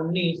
19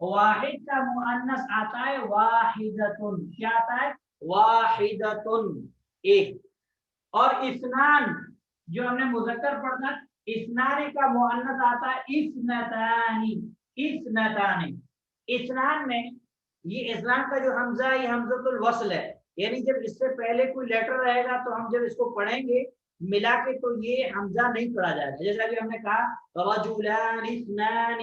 واحد کا مؤنث آتا ہے واحدتن، کیا آتا ہے؟ واحدتن، ایک. اور اثنان جو ہم نے مذکر پڑھا، اثنان کا مؤنث آتا ہے اثنتان، اثنتان. اثنان میں یہ اثنان کا جو حمزہ ہے یہ حمزۃ الوصل ہے، یعنی جب اس سے پہلے کوئی لیٹر رہے گا تو ہم جب اس کو پڑھیں گے ملا کے تو یہ حمزہ نہیں پڑھا جائے گا. جیسا کہ ہم نے کہا رجلان اثنان،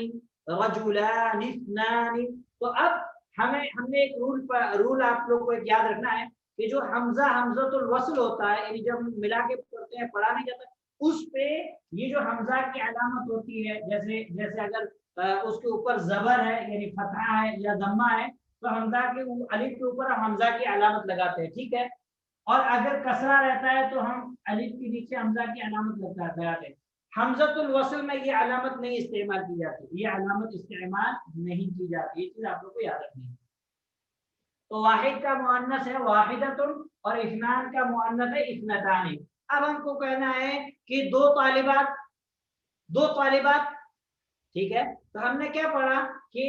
رجلان اثنان. تو اب ہم نے ایک رول آپ لوگ کو ایک یاد رکھنا ہے کہ جو حمزہ حمزۃ الوصل ہوتا ہے، یعنی جب ملا کے پڑھتے ہیں پڑھا نہیں جاتا، اس پہ یہ جو حمزہ کی علامت ہوتی ہے، جیسے اگر اس کے اوپر زبر ہے یعنی فتحہ ہے یا ضمہ ہے تو حمزہ کے الف کے اوپر ہم حمزہ کی علامت لگاتے ہیں، ٹھیک ہے. اور اگر کسرہ رہتا ہے تو ہم الف کے نیچے حمزہ کی علامت لگاتے ہیں. حمزۃ الوصل میں یہ علامت نہیں استعمال کی جاتی، یہ علامت استعمال نہیں کی جاتی، یہ چیز آپ لوگ کو یاد رکھنی ہے. تو واحد کا مؤنث ہے واحدتن اور اثنان کا مؤنث ہے اثنتان. اب ہم کو کہنا ہے کہ دو طالبات، ٹھیک ہے. تو ہم نے کیا پڑھا کہ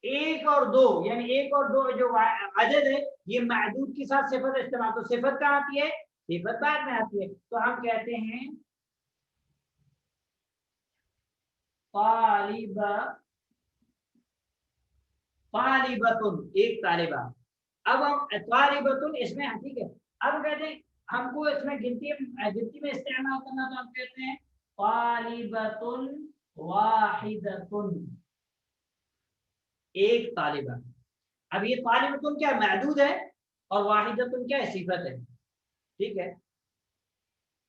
ایک اور دو، یعنی ایک اور دو جو عدد ہے یہ معدود کے ساتھ صفت استعمال، تو صفت کہاں آتی ہے؟ صفت بعد میں آتی ہے. تو ہم کہتے ہیں طالبتن، ایک طالبہ. اب ہم طالبتن اس میں، ٹھیک ہے، اب کہتے ہیں ہم کو اس میں گنتی میں استعمال کرنا، تو ہم کہتے ہیں طالبتن واحدتن، ایک طالبہ. اب یہ طالبتن کیا معدود ہے اور واحدتن کیا صفت ہے، ٹھیک ہے.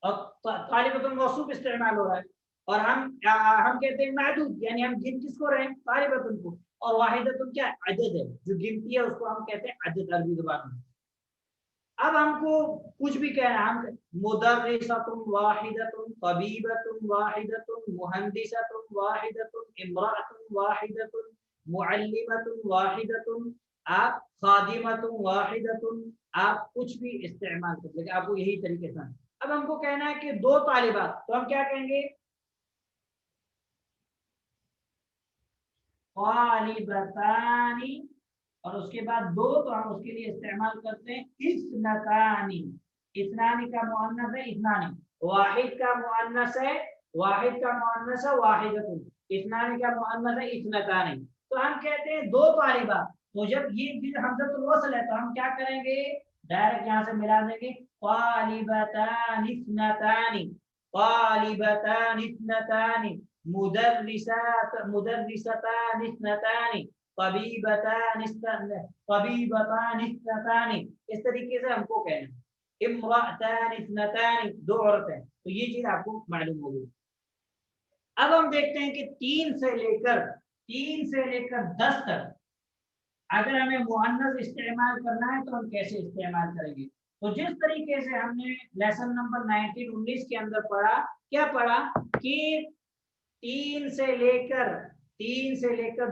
اور طالبتن موصوف استعمال ہو رہا ہے اور ہم کہتے ہیں معدود، یعنی ہم گن کس کو رہے ہیں؟ طالبتن کو. اور واحدتن کیا عدد ہے، جو گنتی ہے اس کو ہم کہتے ہیں عدد عربی زبان میں. اب ہم کو کچھ بھی کہنا ہے، ہم مدرسۃ واحدۃ، طبیبۃ واحدۃ، مہندسۃ واحدۃ، امرأۃ واحدۃ، معلمۃ واحدۃ، آپ خادمۃ واحدۃ، آپ کچھ بھی استعمال کر سکتے، آپ کو یہی طریقے سے. اب ہم کو کہنا ہے کہ دو طالبات، تو ہم کیا کہیں گے؟ طالبتان، اور اس کے بعد دو تو ہم اس کے لیے استعمال کرتے ہیں اثنتانی. اثنانی کا مؤنث ہے اثنانی، واحد کا مؤنث ہے واحدۃ، اثنانی کا مؤنث ہے اثنتانی. تو ہم کہتے ہیں دو طالبات. تو جب یہ حمزۃ الوصل ہے تو ہم کیا کریں گے؟ ڈائریکٹ یہاں سے ملا دیں گے طالبتان اثنتان، طالبتان اثنتان، مدرستان اثنتان، طبیبتان اثنتان. اس طریقے سے ہم کو کہنا امرأتان اثنتان، دو عورتیں. تو یہ چیز آپ کو معلوم ہوگی. اب ہم دیکھتے ہیں کہ 3 سے لے کر 10 تک اگر ہمیں مؤنث استعمال کرنا ہے تو ہم کیسے استعمال کریں گے؟ تو جس طریقے سے ہم نے لیسن نمبر 19 کے اندر پڑھا، کیا پڑھا کہ 3 سے لے کر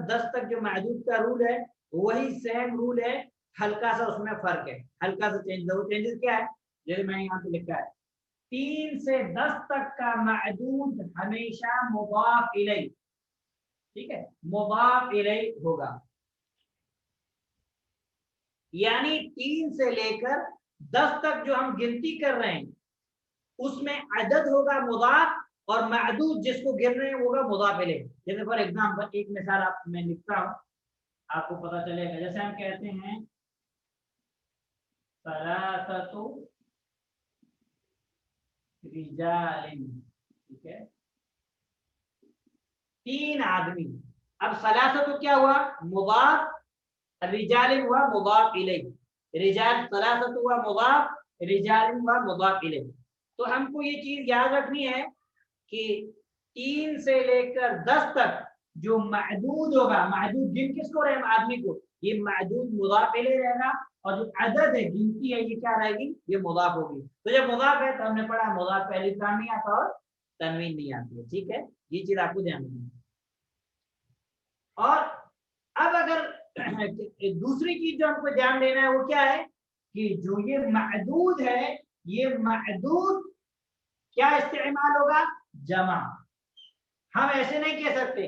10 تک جو معدود کا رول ہے وہی سیم رول ہے، ہلکا سا اس میں فرق ہے، ہلکا سا چینج. وہ چینجز کیا ہے؟ جیسے میں یہاں پہ لکھا ہے 3 سے 10 تک کا معدود ہمیشہ مضاف الیہ، ٹھیک ہے، مضاف الیہ ہوگا. یعنی 3 سے لے کر 10 تک جو ہم گنتی کر رہے ہیں اس میں عدد ہوگا مضاف اور معدود جس کو گر رہے ہیں ہوگا مضاف الیہ. جیسے فار ایگزامپل ایک مثال آپ میں لکھتا ہوں آپ کو پتا چلے گا. جیسے ہم کہتے ہیں ثلاثۃ رجال، ٹھیک ہے، 3 آدمی. اب ثلاثۃ کیا ہوا؟ مضاف، رجال ہوا مضاف الیہ، رجال ثلاثۃ ہوا مضاف، رجال ہوا مضاف الیہ. تو ہم کو یہ چیز یاد رکھنی ہے کہ 3 سے لے کر 10 تک جو معدود ہوگا، معدود جن کس کو رہے آدمی کو، یہ معدود مضاف الیہ رہے گا، اور جو عدد ہے گنتی ہے یہ کیا رہے گی؟ یہ مضاف ہوگی. تو جب مضاف ہے تو ہم نے پڑھا مضاف پہ الف لام نہیں آتا اور تنوین نہیں آتی ہے، ٹھیک ہے. یہ چیز آپ کو دھیان رکھنی ہے. اور اب اگر دوسری چیز جو ہم کو دھیان دینا ہے وہ کیا ہے کہ جو یہ معدود ہے یہ معدود کیا استعمال ہوگا؟ جمع. ہم ایسے نہیں کہہ سکتے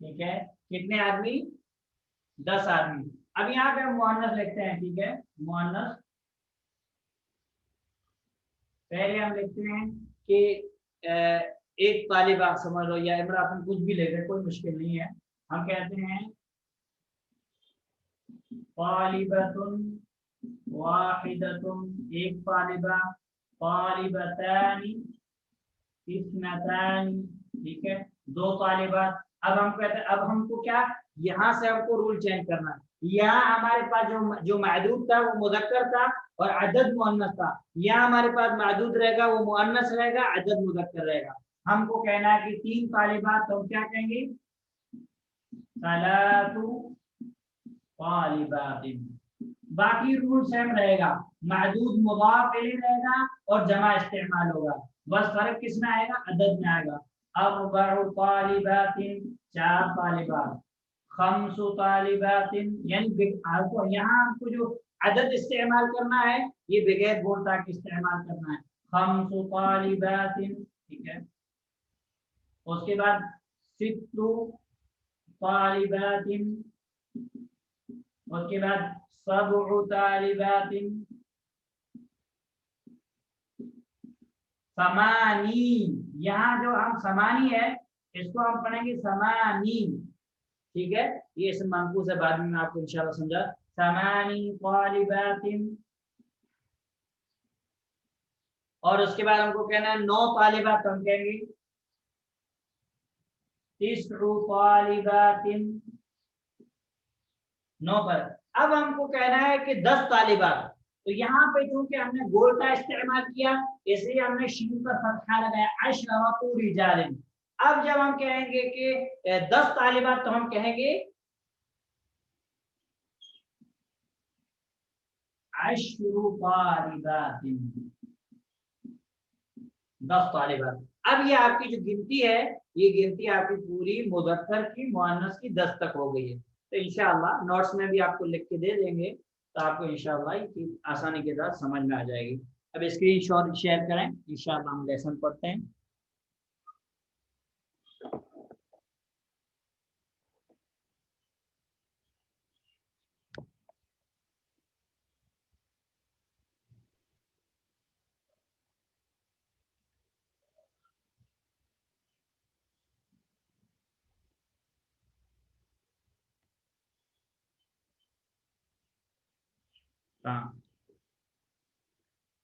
ٹھیک ہے، کتنے آدمی؟ 10 آدمی. اب یہاں پہ ہم مؤنث لکھتے ہیں. ٹھیک ہے، مؤنث پہلے ہم لکھتے ہیں کہ ایک طالبہ سمجھ لو یا امرأۃ، کچھ بھی لے لیں، کوئی مشکل نہیں ہے. ہم کہتے ہیں طالبۃ واحدۃ، ایک طالبہ، طالبتان اثنتان، ٹھیک ہے، 2 طالبات. اب ہم کہتے ہیں، اب ہم کو کیا، یہاں سے ہم کو رول چینج کرنا ہے. یہاں ہمارے پاس جو معدود تھا وہ مذکر تھا اور عدد مؤنث تھا. یہاں ہمارے پاس معدود رہے گا، وہ مؤنث رہے گا، عدد مذکر رہے گا. ہم کو کہنا ہے کہ 3 طالبات، تو کیا کہیں گے؟ ثلاث طالبات. باقی رول سیم رہے گا، معدود مضاف الیہ رہے گا اور جمع استعمال ہوگا. بس فرق کس میں آئے گا؟ عدد میں آئے گا. اربع طالبات، 4 طالبات. خمس طالبات، یعنی یہاں آپ کو جو عدد استعمال کرنا ہے یہ بغیر بولتا کے استعمال کرنا ہے. خمس طالبات، ٹھیک ہے. اس کے بعد 6 طالبات، اس کے بعد 7 طالبات، 8. یہاں جو ہم 8 ہے اس کو ہم پڑھیں گے 8. ٹھیک ہے، یہ اسم منقوص ہے، بعد میں آپ کو انشاءاللہ سمجھا. 8 طالبات. اور اس کے بعد ہم کو کہنا ہے 9 طالبات، ہم کہیں گے 9 طالبات. 9 پر. اب ہم کو کہنا ہے کہ 10 طالبات. تو یہاں پہ چونکہ ہم نے گولٹا استعمال کیا اس لیے ہم نے شین پر فتحہ لگایا، عشرۃ رجال. اب جب ہم کہیں گے کہ 10 طالبات تو ہم کہیں گے 10 طالبات، 10 طالبات. اب یہ آپ کی جو گنتی ہے یہ گنتی آپ کی پوری مذکر کی مؤنث کی 10 تک ہو گئی ہے. تو انشاءاللہ نوٹس میں بھی آپ کو لکھ کے دے دیں گے تو آپ کو انشاءاللہ یہ آسانی کے ساتھ سمجھ میں آ جائے گی. اب اسکرین شاٹ شیئر کریں، انشاءاللہ ہم لیسن پڑھتے ہیں.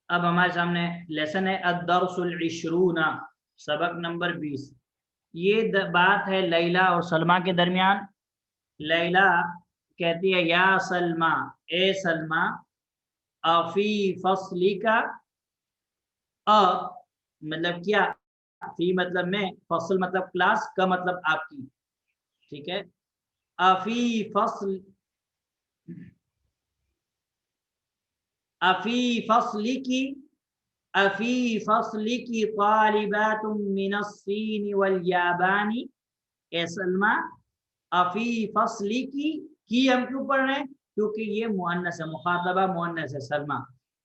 اب ہمارے سامنے لیسن ہے الدرس العشرون، سبق نمبر 20. یہ بات ہے لیلہ اور سلمہ کے درمیان. لیلہ کہتی ہے یا سلمہ، اے سلمہ، افی فصلی کا، مطلب کیا، فی مطلب میں، فصل مطلب کلاس، کا مطلب آپ کی. ٹھیک ہے، افی فصل، افی فصلی کی، افی فصلی کی طالبات من الصین والیابان. اے سلمہ، افی فصلی کی ہم کیوں پڑھ رہے ہیں؟ کیونکہ یہ مؤنث ہے، مخاطبہ مؤنث ہے. سلمہ،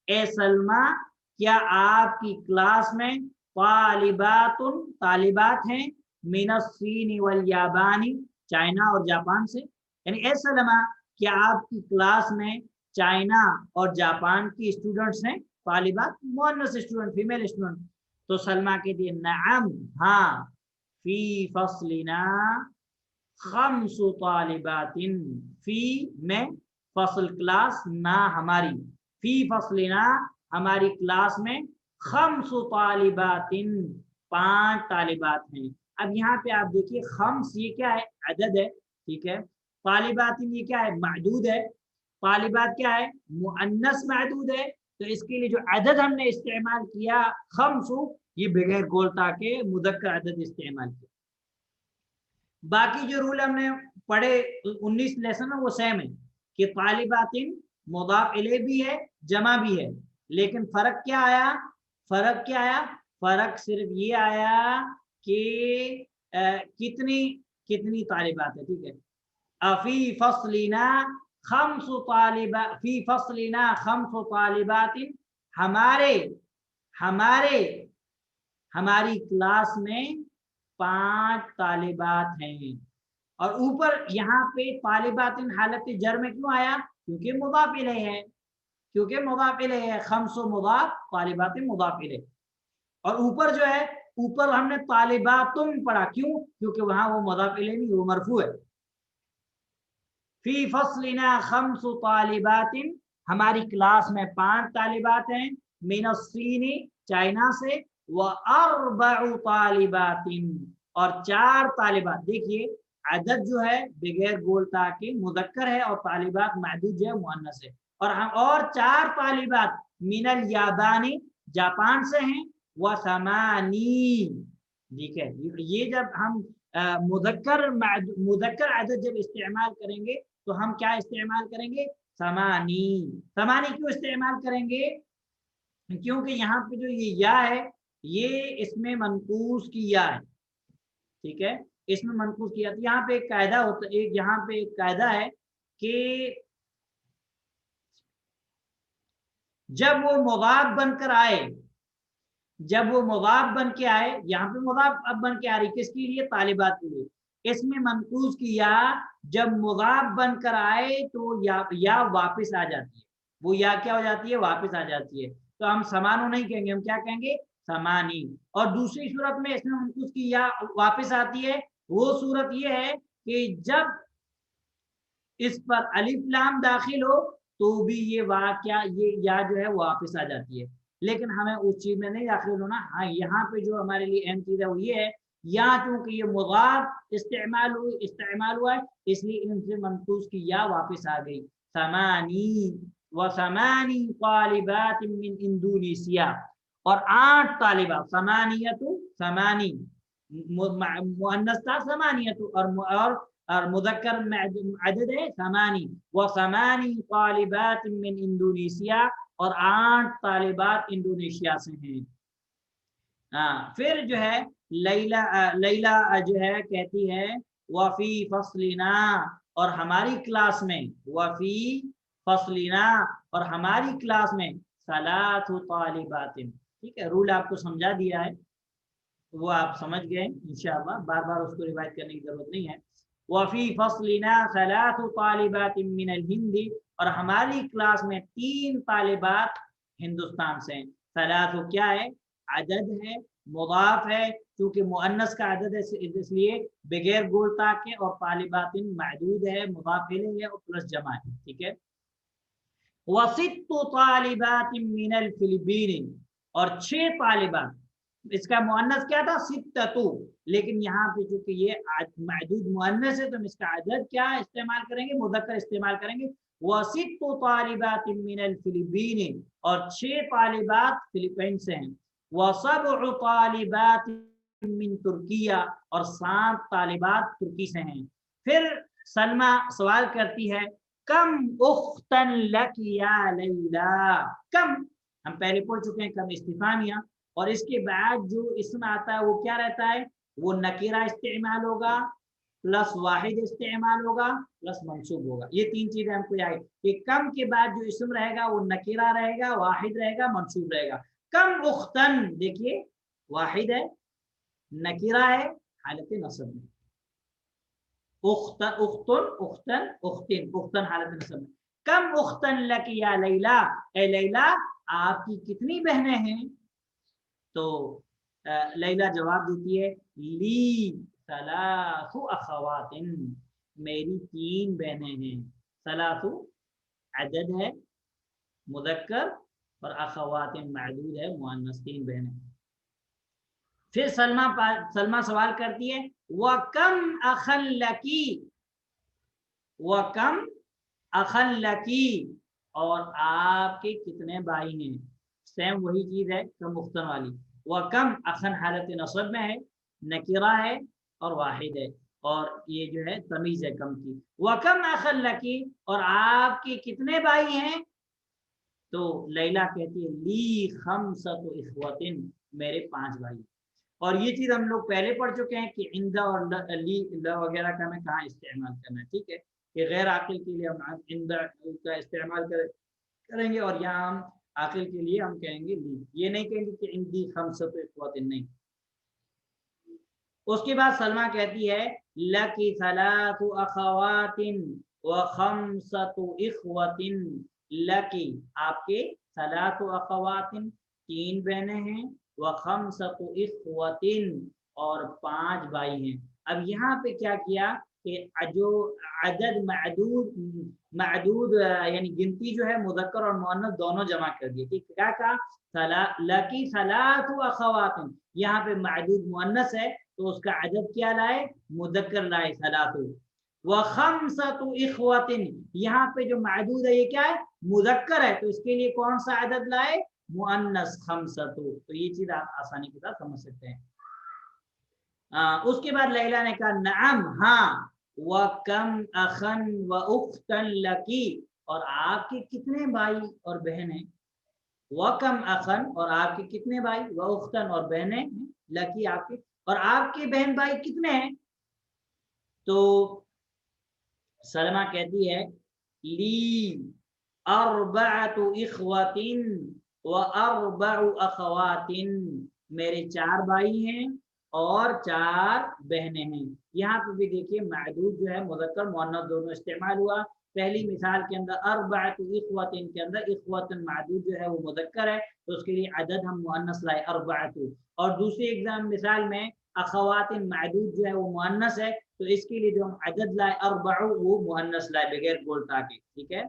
اے سلمہ، کیا آپ کی کلاس میں طالبات، طالبات ہیں، من الصین والیابان، چائنا اور جاپان سے. یعنی اے سلمہ، کیا آپ کی کلاس میں چائنا اور جاپان کی اسٹوڈنٹس ہیں؟ طالبات مؤنث اسٹوڈنٹ، فیمیل اسٹوڈنٹ. تو سلمہ کہتی ہے نعم، ہاں، فی فصلنا خمس طالبات، فی میں، فصل کلاس، نہ ہماری، فی فصلنا ہماری کلاس میں، خمس طالبات 5 طالبات ہیں. اب یہاں پہ آپ دیکھیے خمس یہ کیا ہے؟ عدد ہے. ٹھیک ہے، طالبات یہ کیا ہے؟ معدود ہے. طالبات کیا ہے؟ مؤنث معدود ہے. تو اس کے لیے جو عدد ہم نے استعمال کیا خمس، یہ بغیر گولتا کے مذکر عدد استعمال کیا. باقی جو رول ہم نے پڑھے 19 لیسن میں وہ سیم ہے کہ طالبات مضاف الیہ بھی ہے، جمع بھی ہے. لیکن فرق کیا آیا؟ فرق کیا آیا؟ فرق صرف یہ آیا کہ کتنی طالبات ہے. ٹھیک ہے، افی فصلنا خمس طالبات، فی فصلنا خمس طالبات، ہماری کلاس میں 5 طالبات ہیں. اور اوپر یہاں پہ طالبات حالت جر میں کیوں آیا؟ کیونکہ مضاف الیہ ہے، کیونکہ مضاف الیہ ہے، خمس و مضاف طالبات مضاف الیہ. اور اوپر جو ہے، اوپر ہم نے طالباتم پڑھا، کیوں؟ کیونکہ وہاں وہ مضاف الیہ نہیں، وہ مرفوع ہے. فی فصلنا خمس طالبات، ہماری کلاس میں 5 طالبات ہیں، من الصین چائنا سے، واربع طالبات اور 4 طالبات. دیکھیے عدد جو ہے بغیر گولتا کے مذکر ہے، اور طالبات معدود جو ہے مؤنث ہے. اور 4 طالبات من الیابانی جاپان سے ہیں، وثمانی. ٹھیک ہے، یہ جب ہم مذکر عدد جب استعمال کریں گے تو ہم کیا استعمال کریں گے؟ ثمانی. ثمانی کیوں استعمال کریں گے؟ کیونکہ یہاں پہ جو یہ یا ہے، یہ اس میں منقوص کی یا ہے. ٹھیک ہے، اس میں منقوص کیا. تو یہاں پہ ایک قاعدہ ہوتا ہے، یہاں پہ ایک قاعدہ ہے کہ جب وہ مضاف بن کر آئے، جب وہ مضاف بن کے آئے، یہاں پہ مضاف اب بن کے آ رہی کس کے لیے؟ طالبات کے لیے. اس میں منقوص کی یا جب مضاف بن کر آئے تو یا واپس آ جاتی ہے. وہ یا کیا ہو جاتی ہے؟ واپس آ جاتی ہے. تو ہم سمانو نہیں کہیں گے، ہم کیا کہیں گے؟ سمانی. اور دوسری صورت میں اس میں منقوص کی یا واپس آتی ہے، وہ صورت یہ ہے کہ جب اس پر الف لام داخل ہو تو بھی یہ واقعہ، یہ یا جو ہے واپس آ جاتی ہے. لیکن ہمیں اس چیز میں نہیں داخل ہونا. ہاں، یہاں پہ جو ہمارے لیے اہم چیز ہے وہ یہ ہے، یا چونکہ یہ مضاف استعمال ہوا ہے، اس لیے ان سے منقوص کی یا واپس آ گئی. ثمانی وثمانی طالبات من اندونیسیا، اور 8 طالبات. ثمانیت، ثمانی مؤنث تھا، ثمانیت اور مذکر عدد ہے ثمانی. وثمانی طالبات من اندونیسیا، اور 8 طالبات انڈونیشیا سے ہیں. پھر جو ہے لیلا جو ہے کہتی ہے وفی فصلنا، اور ہماری کلاس میں، وفی فصلنا اور ہماری کلاس میں، ثلاث طالبات. ٹھیک ہے، رول آپ کو سمجھا دیا ہے، وہ آپ سمجھ گئے انشاءاللہ، بار بار اس کو ریوائز کرنے کی ضرورت نہیں ہے. وفی فصلنا ثلاث طالبات من الہند، اور ہماری کلاس میں 3 طالبات ہندوستان سے ہیں. ثلاث کیا ہے؟ عدد ہے، مضاف ہے، کیونکہ مؤنث کا عدد ہے اس لیے بغیر گولتا کے، اور طالبات معدود ہے، مضاف الیہ ہے، اور پلس جمع ہے. ٹھیک ہے. وست طالبات من الفلپین، اور 6 طالبات. اس کا مؤنث کیا تھا؟ ستتو، لیکن یہاں پہ چونکہ یہ معدود مؤنث ہے تو ہم اس کا عدد کیا استعمال کریں گے؟ مذکر استعمال کریں گے. وست طالبات من الفلپین، اور 6 طالبات فلپائن سے ہیں. وسبع طالبات من ترکیہ، اور 7 طالبات ترکی سے ہیں. پھر سلمہ سوال کرتی ہے کم اختن لک یا لیلا. کم ہم پہلے پڑھ چکے ہیں، کم استفہامیہ، اور اس کے بعد جو اسم آتا ہے وہ کیا رہتا ہے؟ وہ نکرہ استعمال ہوگا، پلس واحد استعمال ہوگا، پلس منصوب ہوگا. یہ 3 چیزیں ہم کو یاد کہ کم کے بعد جو اسم رہے گا وہ نکرہ رہے گا، واحد رہے گا، منصوب رہے گا. کم اختن، دیکھیے واحد ہے، نکرہ ہے حالت نصب میں، اختن اختن اختن اختن حالت نصب میں. کم اختن لک یا لیلا، اے لیلا آپ کی کتنی بہنیں ہیں؟ تو لیلا جواب دیتی ہے لی ثلاث اخوات، میری 3 بہنیں ہیں. ثلاث عدد ہے مذکر، اور اخوات معدود ہے مؤنث، 3 بہنیں. پھر سلمہ سوال کرتی ہے وَكَمْ أَخًا لَكِ، وَكَمْ أَخًا لَكِ، اور آپ کے کتنے بھائی ہیں؟ سیم وہی چیز ہے کم اختن والی. وَكَمْ أَخًا حالت نصب میں ہے، نکرہ ہے اور واحد ہے، اور یہ جو ہے تمیز ہے کم کی. وَكَمْ أَخًا لَكِ، اور آپ کے کتنے بھائی ہیں؟ تو لیلا کہتی ہے لی خمسۃ اخوۃ، میرے 5 بھائی. اور یہ چیز ہم لوگ پہلے پڑھ چکے ہیں کہ عندہ اور لی وغیرہ کا ہمیں کہاں استعمال کرنا ہے. ٹھیک ہے، کہ غیر عاقل کے لیے ہم عندہ کا استعمال کریں گے، اور یہاں ہم عاقل کے لیے ہم کہیں گے لی. یہ نہیں کہیں گے کہ عندی خمسۃ اخوۃ، نہیں. اس کے بعد سلمہ کہتی ہے لکی ثلاث اخوات و خمسۃ اخوۃ، لکی آپ کے ثلاث اخوات 3 بہنیں ہیں، و خمسۃ اخوۃ اور 5 بھائی ہیں۔ اب یہاں پہ کیا کیا کہ جو عدد معدود یعنی گنتی جو ہے مذکر اور مؤنث دونوں جمع کر دیے، ٹھیک کیا کہا لکی ثلاث اخوات، یہاں پہ معدود مؤنث ہے تو اس کا عدد کیا لائے مذکر لائے ثلاث، وخمسۃ اخوۃ یہاں پہ جو معدود ہے یہ کیا ہے مذکر ہے تو اس کے لیے کون سا عدد لائے مؤنث خمسۃ، تو یہ چیز آپ آسانی کے ساتھ سمجھ سکتے ہیں۔ اس کے بعد لیلا نے کہا نعم ہاں، وَكَمْ أَخًا وَأُخْتًا لَكِ اور آپ کے کتنے بھائی اور بہن ہیں، وَكَمْ أَخًا اور آپ کے کتنے بھائی، وَأُخْتًا اور بہنیں ہیں، لَكِ آپ کے، اور آپ کے بہن بھائی کتنے ہیں، تو سلمہ کہتی ہے لی 4 اخوۃ و4 اخوات، میرے 4 بھائی ہیں اور 4 بہنیں ہیں۔ یہاں پہ بھی دیکھیے معدود جو ہے مذکر مؤنث دونوں استعمال ہوا۔ پہلی مثال کے اندر 4 اخوۃ کے اندر اخوۃ معدود جو ہے وہ مذکر ہے تو اس کے لیے عدد ہم مؤنث لائے 4، اور دوسری ایگزام مثال میں اخوات معدود جو ہے وہ مؤنث ہے تو اس کے لیے جو ہم عدد لائے 4 وہ مؤنث لائے بغیر بولتا کے، ٹھیک ہے۔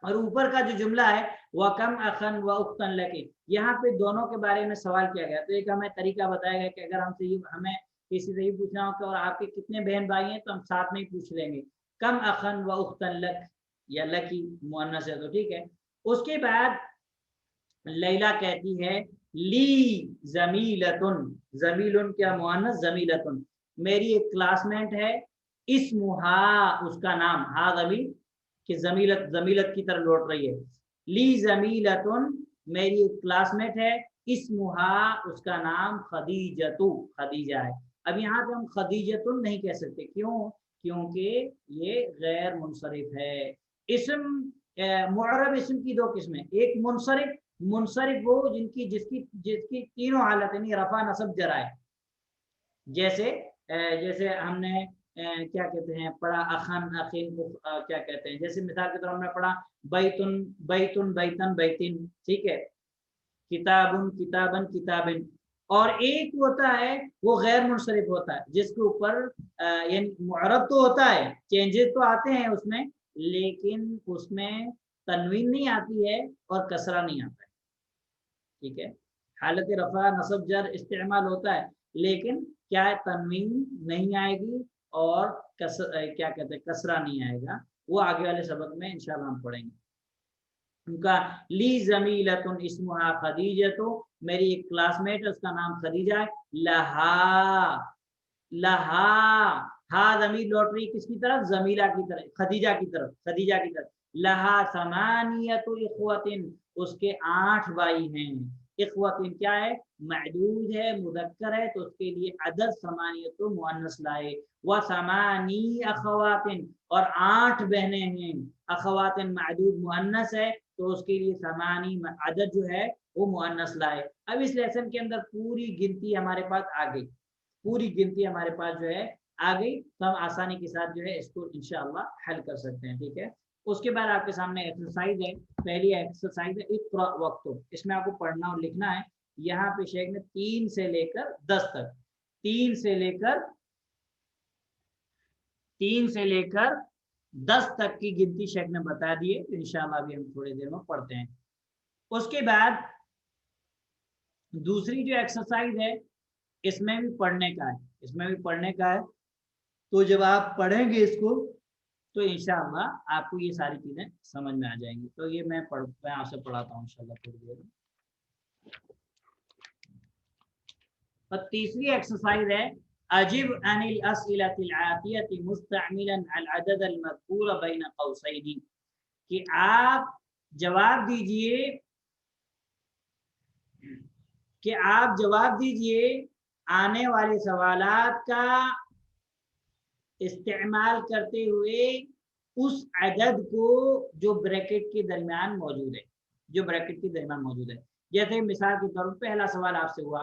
اور اوپر کا جو جملہ ہے وَكَمْ أَخًا وَأُخْتًا لَكِ، یہاں پہ دونوں کے بارے میں سوال کیا گیا، تو ایک ہمیں طریقہ بتایا گیا کہ اگر ہمیں کسی سے یہ پوچھنا ہو کہ اور آپ کے کتنے بہن بھائی ہیں تو ہم ساتھ میں ہی پوچھ لیں گے کم اخن و اختن لک، یا لکی مؤنث ہے تو ٹھیک ہے۔ اس کے بعد لیلا کہتی ہے لی زمیلتن، زمیلن کیا مؤنث زمیلتن، میری ایک کلاس میٹ ہے، اسمہا اس کا نام، ہا ضمیر کہ زمیلت کی طرف لوٹ رہی ہے، لی زمیلتن میری ایک کلاس میٹ ہے، اسمہا اس کا نام خدیجتو خدیجہ ہے۔ اب یہاں پہ ہم خدیجتن نہیں کہہ سکتے، کیوں؟ کیونکہ یہ غیر منصرف ہے۔ اسم معرب اسم کی 2 قسمیں، ایک منصرف وہ جس کی تینوں حالت یعنی رفع نصب جرا ہے، جیسے ہم نے کیا کہتے ہیں پڑھا اخن اخین کیا کہتے ہیں، جیسے مثال کے طور ہم نے پڑھا بیتن بیتن بیتن بیتن، ٹھیک ہے، کتابن کتابن کتابن، اور ایک ہوتا ہے وہ غیر منصرف ہوتا ہے جس کے اوپر یعنی معرب تو ہوتا ہے، چینجز تو آتے ہیں اس میں، لیکن اس میں تنوین نہیں آتی ہے اور کسرہ نہیں آتا ہے، ٹھیک ہے، حالت رفع نصب جر استعمال ہوتا ہے لیکن کیا ہے تنوین نہیں آئے گی اور کیا کہتے ہیں کسرہ نہیں آئے گا، وہ آگے والے سبق میں انشاءاللہ ہم پڑھیں گے۔ ان کا لی زمیلتن اسمہا خدیجتو، میری ایک کلاس میٹ ہے اس کا نام خدیجہ ہے، لہا ہا ضمیر لوٹ رہی کس کی طرف، زمیلہ کی طرف، خدیجہ کی طرف، لہا 8 اخوۃ اس کے 8 بھائی ہیں، اخوۃ کیا ہے معدود ہے مذکر ہے تو اس کے لیے عدد 8 مؤنث لائے، و8 اخوات اور 8 بہنیں ہیں، اخوات معدود مؤنث ہے تو اس کے لیے 8 عدد جو ہے وہ مؤنث لائے۔ اب اس لیسن کے اندر پوری گنتی ہمارے پاس آ گئی، پوری گنتی ہمارے پاس جو ہے آ گئی تو ہم آسانی کے ساتھ جو ہے اس کو انشاءاللہ حل کر سکتے ہیں، ٹھیک ہے۔ اس کے بعد آپ کے سامنے ایکسرسائز ہے، پہلی ایکسرسائز ہے اقرأ واکتب، اس میں آپ کو پڑھنا اور لکھنا ہے۔ یہاں پہ شیخ نے 3 سے لے کر 10 تک، 3 سے لے کر 10 تک کی گنتی شیخ نے بتا دی ہے، انشاءاللہ ابھی ہم تھوڑی دیر میں پڑھتے ہیں۔ اس کے بعد دوسری جو ایکسرسائز ہے اس میں بھی پڑھنے کا ہے، تو جب آپ پڑھیں گے اس کو تو انشاءاللہ آپ کو یہ ساری چیزیں سمجھ میں آ جائیں گی۔ تو یہ میں آپ سے پڑھاتا ہوں انشاءاللہ تھوڑی دیر میں۔ اور تیسری ایکسرسائز ہے اجب عن الاسئلة الآتية مستعملا العدد المذکور بین قوسین، کہ آپ جواب دیجئے آنے والے سوالات کا استعمال کرتے ہوئے اس عدد کو جو بریکٹ کے درمیان موجود ہے، جیسے مثال کے طور پر پہلا سوال آپ سے ہوا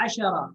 10,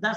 10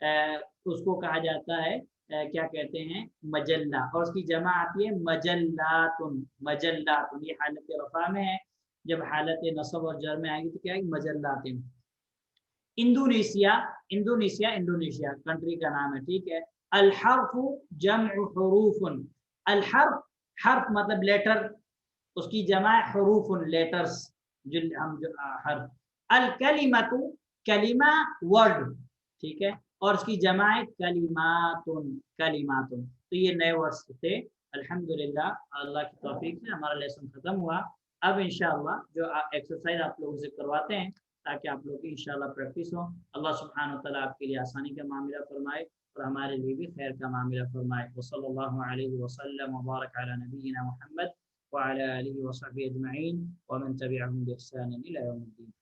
اس کو کہا جاتا ہے کیا کہتے ہیں مجلہ، اور اس کی جمع آتی ہے مجلاتن، مجلاتن یہ حالت رفع میں ہے، جب حالت نصب اور جر میں آئے گی تو کیا ہے مجلاتن۔ انڈونیشیا، انڈونیشیا کنٹری کا نام ہے، ٹھیک ہے۔ الحرف جمع حروف، الحرف حرف مطلب لیٹر، اس کی جمع حروف لیٹرز، جو حرف۔ الکلمۃ کلمہ ورڈ، ٹھیک ہے، اور اس کی جمع کلمات، کلمات۔ تو یہ نئے ورڈز تھے۔ الحمدللہ اللہ کی توفیق سے ہمارا لیسن ختم ہوا۔ اب انشاءاللہ جو ایکسرسائز آپ لوگوں سے کرواتے ہیں تاکہ آپ لوگ کی انشاءاللہ پریکٹس ہو، اللہ سبحانہ وتعالیٰ آپ کے لیے آسانی کا معاملہ فرمائے اور ہمارے لیے بھی خیر کا معاملہ فرمائے۔ وصلی اللہ علیہ وسلم وبارک علی نبینا محمد وعلى آله وصحبه أجمعين ومن تبعهم بإحسان إلى يوم الدين۔